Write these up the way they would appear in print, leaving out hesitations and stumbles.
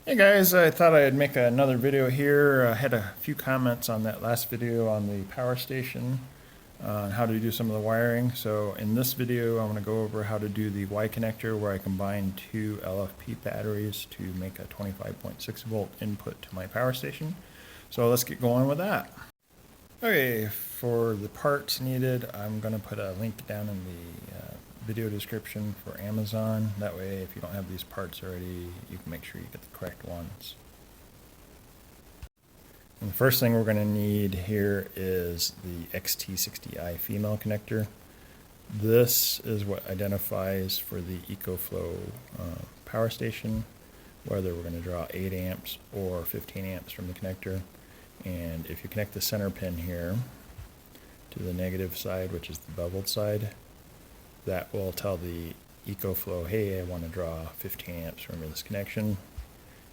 Hey guys, I thought I'd make another video here. I had a few comments on that last video on the power station on how to do some of the wiring. So in this video, I'm going to go over how to do the Y connector where I combine two LFP batteries to make a 25.6 volt input to my power station. So let's get going with that. Okay, for the parts needed, I'm going to put a link down in the video description for Amazon. That way, if you don't have these parts already, you can make sure you get the correct ones. And the first thing we're going to need here is the XT60i female connector. This is what identifies for the EcoFlow power station, whether we're going to draw 8 amps or 15 amps from the connector. And if you connect the center pin here to the negative side, which is the beveled side, that will tell the EcoFlow, hey, I want to draw 15 amps from this connection.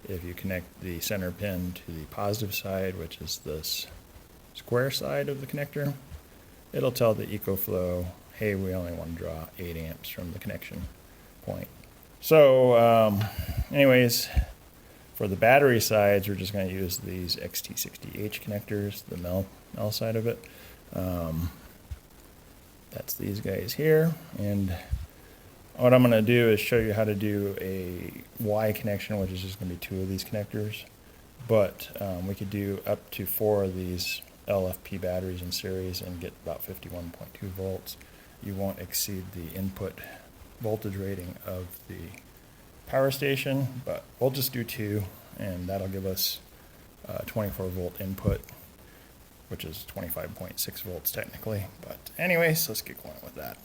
If you connect the center pin to the positive side, which is this square side of the connector, it'll tell the EcoFlow, hey, we only want to draw 8 amps from the connection point. So anyways, for the battery sides, we're just going to use these XT60H connectors, the male side of it. That's these guys here, and what I'm going to do is show you how to do a Y connection, which is just going to be 2 of these connectors, but we could do up to 4 of these LFP batteries in series and get about 51.2 volts. You won't exceed the input voltage rating of the power station, but we'll just do 2, and that'll give us 24 volt input, which is 25.6 volts technically. But anyways, let's get going with that.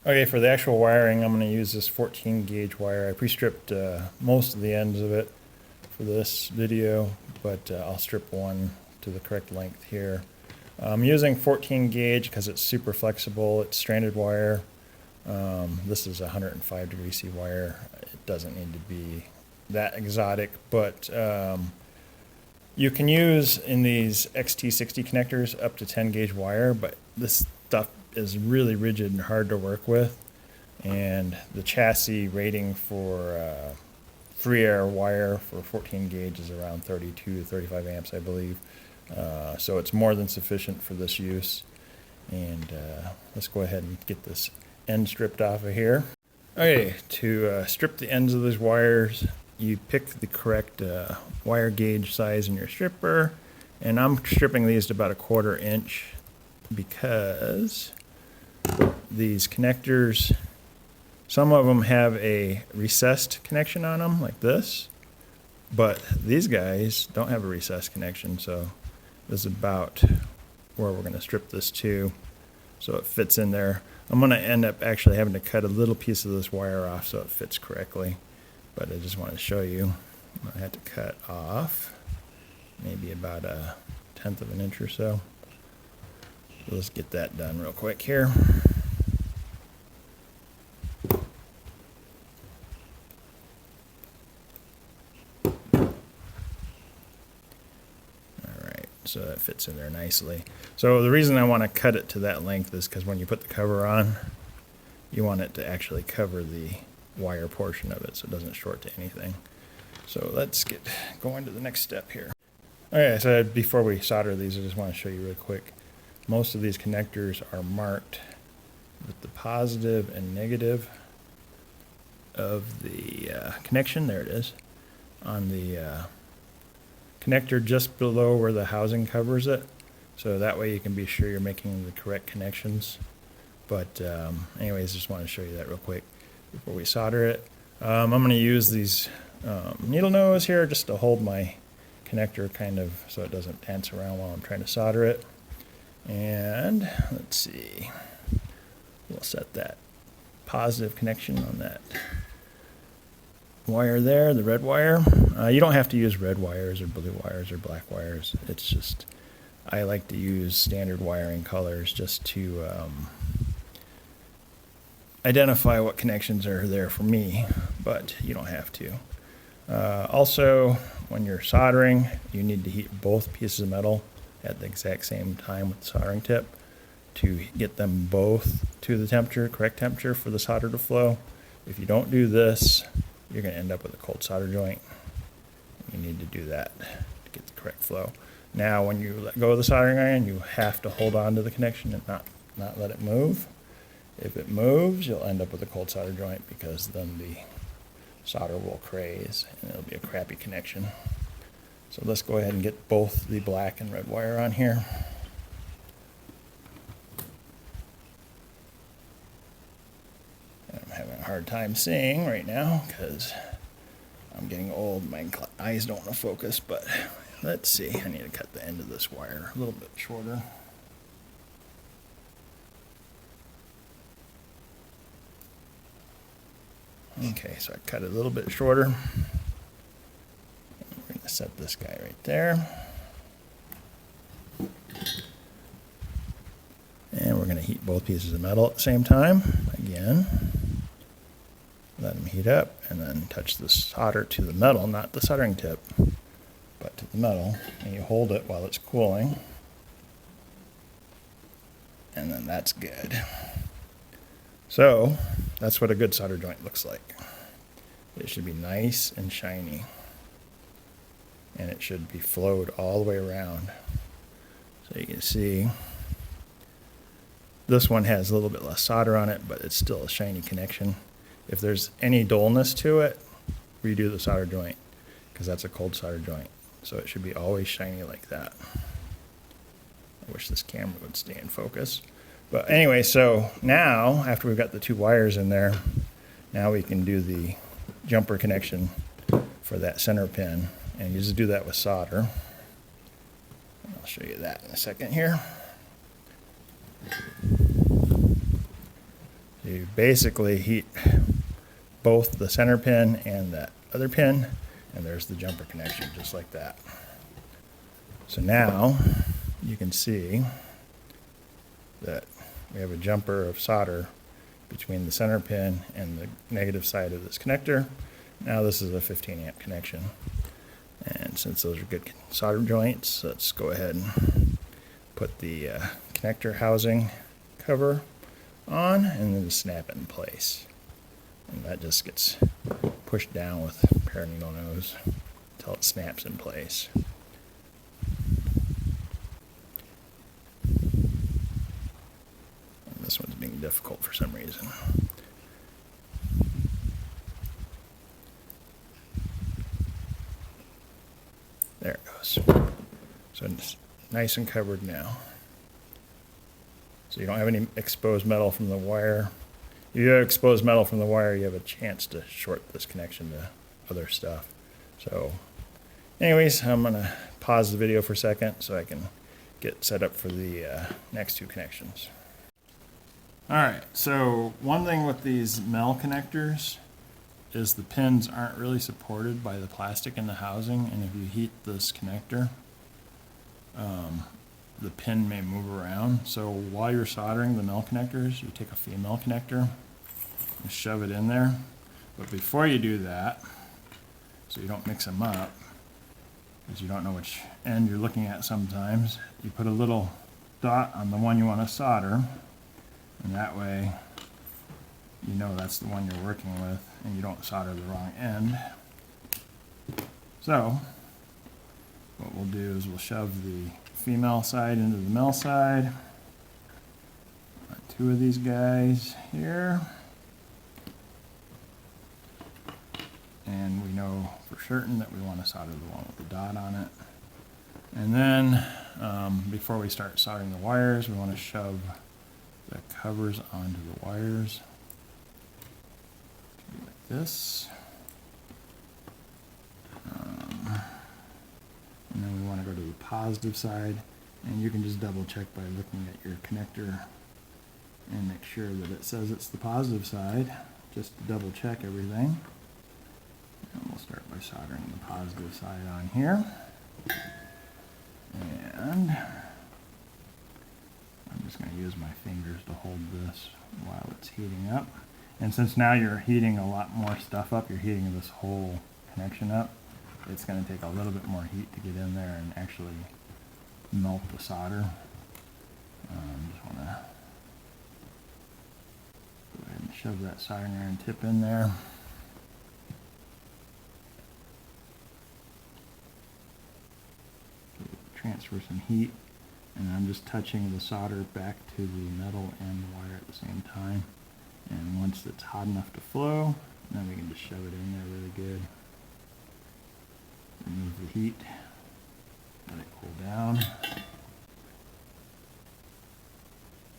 Okay, for the actual wiring, I'm going to use this 14 gauge wire. I pre-stripped most of the ends of it for this video, but I'll strip one to the correct length here. I'm using 14 gauge because it's super flexible. It's stranded wire. This is 105 degree C wire. It doesn't need to be that exotic, but you can use in these XT60 connectors up to 10 gauge wire, but this stuff is really rigid and hard to work with. And the chassis rating for free air wire for 14 gauge is around 32 to 35 amps, I believe. So it's more than sufficient for this use. And let's go ahead and get this end stripped off of here. Okay, to strip the ends of these wires, you pick the correct wire gauge size in your stripper, and I'm stripping these to about 1/4 inch because these connectors, some of them have a recessed connection on them like this, but these guys don't have a recessed connection, so this is about where we're going to strip this to so it fits in there. I'm going to end up actually having to cut a little piece of this wire off so it fits correctly. But I just want to show you. I had to cut off maybe about 1/10 of an inch or so. So let's get that done real quick here. Alright, so that fits in there nicely. So the reason I want to cut it to that length is because when you put the cover on, you want it to actually cover the wire portion of it so it doesn't short to anything. So let's get going to the next step here. Okay, so before we solder these, I just want to show you real quick. Most of these connectors are marked with the positive and negative of the connection. There it is on the connector just below where the housing covers it, so that way you can be sure you're making the correct connections. But anyways, just want to show you that real quick before we solder it. I'm going to use these needle nose here just to hold my connector kind of so it doesn't dance around while I'm trying to solder it. And let's see, we'll set that positive connection on that wire there, the red wire. You don't have to use red wires or blue wires or black wires. It's just, I like to use standard wiring colors just to identify what connections are there for me, but you don't have to. Also, when you're soldering, you need to heat both pieces of metal at the exact same time with the soldering tip to get them both to the temperature, correct temperature for the solder to flow. If you don't do this, you're going to end up with a cold solder joint. You need to do that to get the correct flow. Now, when you let go of the soldering iron, you have to hold on to the connection and not let it move. If it moves, you'll end up with a cold solder joint because then the solder will craze and it'll be a crappy connection. So let's go ahead and get both the black and red wire on here. I'm having a hard time seeing right now because I'm getting old. My eyes don't want to focus, but let's see. I need to cut the end of this wire a little bit shorter. Okay, so I cut it a little bit shorter. We're going to set this guy right there. And we're going to heat both pieces of metal at the same time. Again, let them heat up and then touch the solder to the metal, not the soldering tip, but to the metal. And you hold it while it's cooling. And then that's good. So that's what a good solder joint looks like. It should be nice and shiny. And it should be flowed all the way around. So you can see this one has a little bit less solder on it, but it's still a shiny connection. If there's any dullness to it, redo the solder joint because that's a cold solder joint. So it should be always shiny like that. I wish this camera would stay in focus. But anyway, so now, after we've got the two wires in there, now we can do the jumper connection for that center pin. And you just do that with solder. And I'll show you that in a second here. You basically heat both the center pin and that other pin, and there's the jumper connection, just like that. So now you can see that we have a jumper of solder between the center pin and the negative side of this connector. Now this is a 15 amp connection. And since those are good solder joints, let's go ahead and put the connector housing cover on and then just snap it in place. And that just gets pushed down with a pair of needle nose until it snaps in place. This one's being difficult for some reason. There it goes. So it's nice and covered now. So you don't have any exposed metal from the wire. If you have exposed metal from the wire, you have a chance to short this connection to other stuff. So anyways, I'm going to pause the video for a second so I can get set up for the next two connections. Alright, so one thing with these MEL connectors is the pins aren't really supported by the plastic in the housing, and if you heat this connector, the pin may move around. So while you're soldering the MEL connectors, you take a female connector and shove it in there. But before you do that, so you don't mix them up, because you don't know which end you're looking at sometimes, you put a little dot on the one you want to solder, and that way you know that's the one you're working with and you don't solder the wrong end. So what we'll do is we'll shove the female side into the male side. Two of these guys here. And we know for certain that we want to solder the one with the dot on it. And then before we start soldering the wires, we want to shove the covers onto the wires like this. And then we want to go to the positive side, and you can just double check by looking at your connector and make sure that it says it's the positive side, just to double check everything. And we'll start by soldering the positive side on here. And I'm just going to use my fingers to hold this while it's heating up. And since now you're heating a lot more stuff up, you're heating this whole connection up, it's going to take a little bit more heat to get in there and actually melt the solder. Just want to go ahead and shove that soldering iron tip in there. transfer some heat, and I'm just touching the solder back to the metal and the wire at the same time. And once it's hot enough to flow, then we can just shove it in there really good. Remove the heat, let it cool down.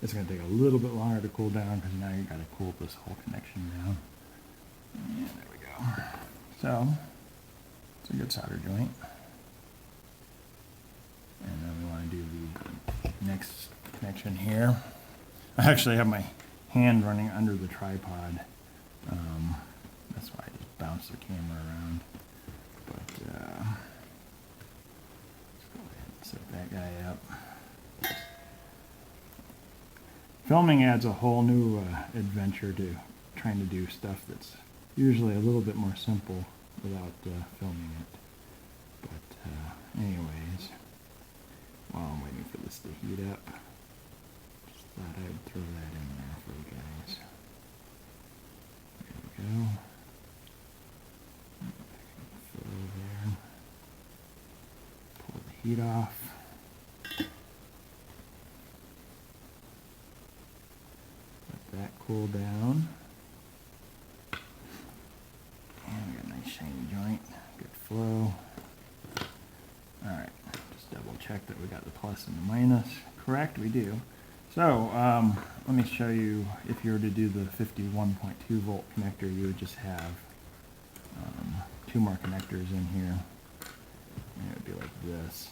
It's going to take a little bit longer to cool down because now you've got to cool this whole connection down. And there we go. So, it's a good solder joint. And then we want to do the next connection here. I actually have my hand running under the tripod. That's why I just bounced the camera around. But let's go ahead and set that guy up. Filming adds a whole new adventure to trying to do stuff that's usually a little bit more simple without filming it. But anyways, while I'm waiting for this to heat up, just thought I'd throw that in there for you guys. There we go. Flow there. Pull the heat off. That cool down, and we got a nice shiny joint, good flow. Alright, just double check that we got the plus and the minus correct. We do. So let me show you, if you were to do the 51.2 volt connector, you would just have two more connectors in here, and it would be like this.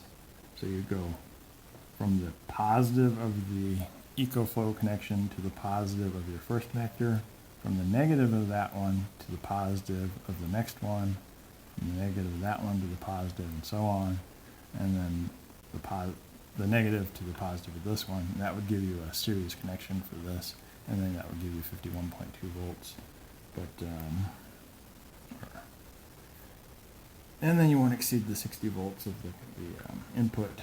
So you go from the positive of the EcoFlow connection to the positive of your first connector, from the negative of that one to the positive of the next one, from the negative of that one to the positive, and so on, and then the negative to the positive of this one. And that would give you a series connection for this, and then that would give you 51.2 volts. But and then you won't exceed the 60 volts of the input.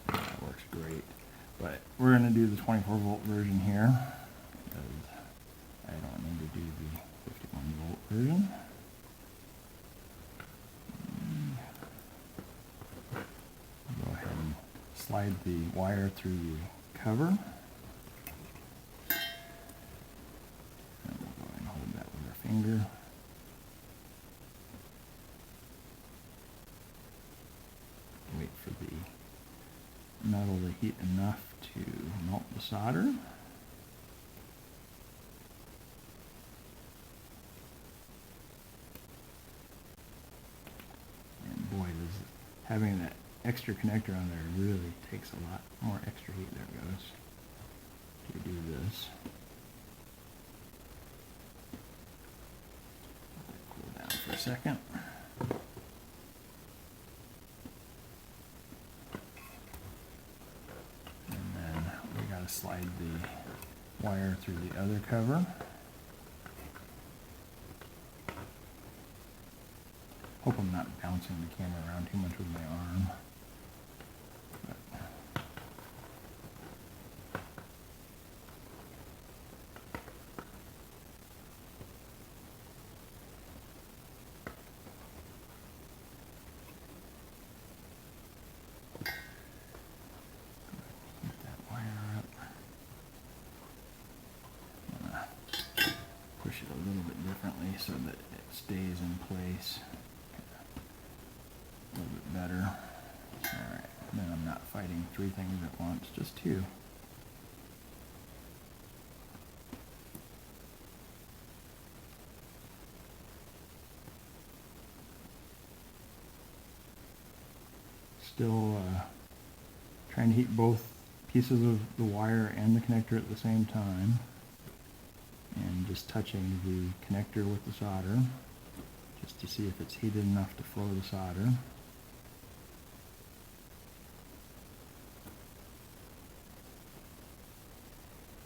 That works great. But we're going to do the 24 volt version here, because I don't need to do the 51 volt version. Go ahead and slide the wire through the cover. And we'll go ahead and hold that with our finger. Wait for the metal to heat enough to melt the solder. And boy, having that extra connector on there really takes a lot more extra heat. There it goes. To do this. Let that cool down for a second. Slide the wire through the other cover. Hope I'm not bouncing the camera around too much with my arm. But push it a little bit differently so that it stays in place a little bit better. Alright, then I'm not fighting three things at once, just two. Still trying to heat both pieces of the wire and the connector at the same time. And just touching the connector with the solder, just to see if it's heated enough to flow the solder.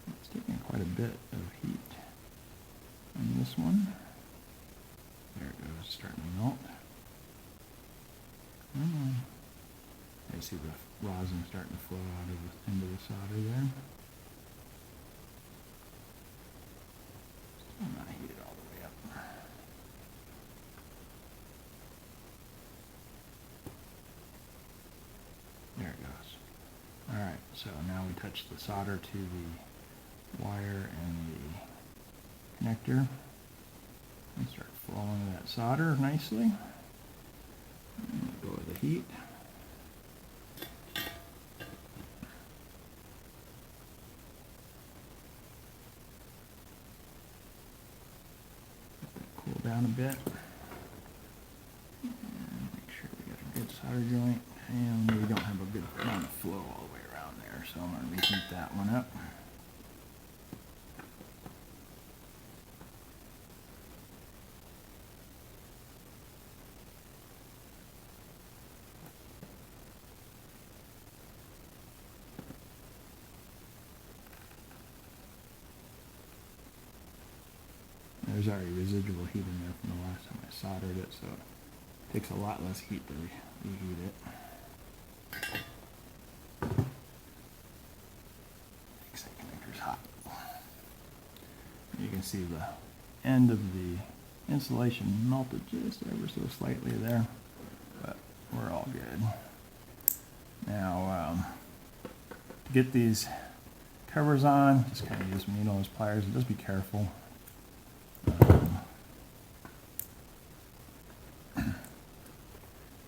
It's taking quite a bit of heat on this one. There it goes, starting to melt. I see the rosin starting to flow out of the end of the solder there. Not heated all the way up. So now we touch the solder to the wire and the connector and start flowing that solder nicely. And go with the heat. Let that cool down a bit. And make sure we got a good solder joint. And we don't have a good amount of flow all the way around there, so I'm going to reheat that one up. There's already residual heat in there from the last time I soldered it, so it takes a lot less heat to reheat it. Makes that connector's hot. You can see the end of the insulation melted just ever so slightly there, but we're all good. Now, to get these covers on, just kind of use some needle nose pliers, and just be careful.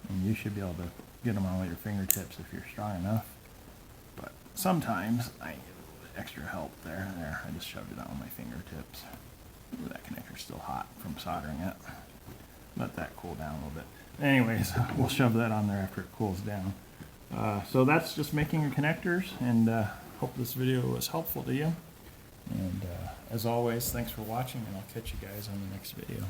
And you should be able to get them on with your fingertips if you're strong enough. But sometimes I need a little bit extra help there. There, I just shoved it on with my fingertips. Ooh, that connector's still hot from soldering it. Let that cool down a little bit. Anyways, we'll shove that on there after it cools down. So that's just making your connectors, and hope this video was helpful to you. And as always, thanks for watching, and I'll catch you guys on the next video.